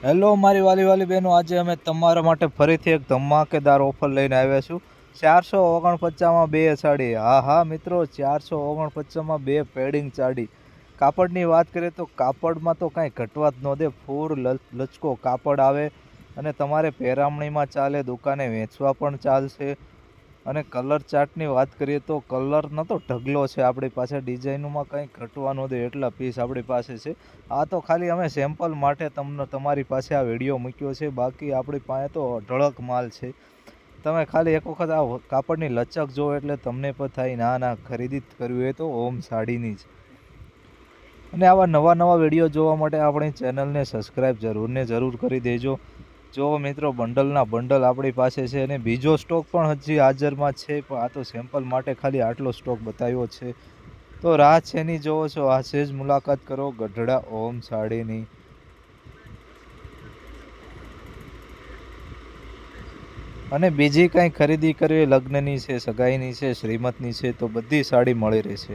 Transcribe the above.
Hello મારી વાલી બહેનો, આજે અમે તમારા માટે ફરીથી એક ધમાકેદાર ઓફર લઈને આવ્યા છું। 449માં બે સાડી। હા મિત્રો, 449માં બે પેડિંગ સાડી। કાપડની વાત કરીએ તો કાપડમાં તો કાંઈ ઘટવા જ ન દે, ફૂલ લચકો કાપડ આવે અને તમારે પહેરામણીમાં ચાલે, દુકાને વેચવા પણ ચાલશે। અને કલર ચાર્ટની વાત કરીએ તો કલરનો તો ઢગલો છે આપણી પાસે, ડિઝાઇનમાં કંઈ ઘટવા ન દે એટલા પીસ આપણી પાસે છે। આ તો ખાલી અમે સેમ્પલ માટે તમારી પાસે આ વિડીયો મૂક્યો છે, બાકી આપણી પાસે તો અઢળક માલ છે। તમે ખાલી એક વખત આ કાપડની લચક જો એટલે તમને પણ થાય ના ખરીદી કરવી હોય તો ઓમ સાડીની જ। અને આવા નવા વિડીયો જોવા માટે આપણી ચેનલને સબસ્ક્રાઈબ જરૂર કરી દેજો। જો મિત્રો, બંડલના બંડલ આપણી પાસે છે અને બીજો સ્ટોક પણ હજી હાજરમાં છે, પણ આ તો સેમ્પલ માટે ખાલી આટલો સ્ટોક બતાવ્યો છે। તો રાહ શેની જોવો છો, આજે જ મુલાકાત કરો ગઢડા ઓમ સાડીની। અને બીજી કંઈ ખરીદી કરવી, લગ્નની છે, સગાઈની છે, શ્રીમતની છે, તો બધી સાડી મળી રહેશે।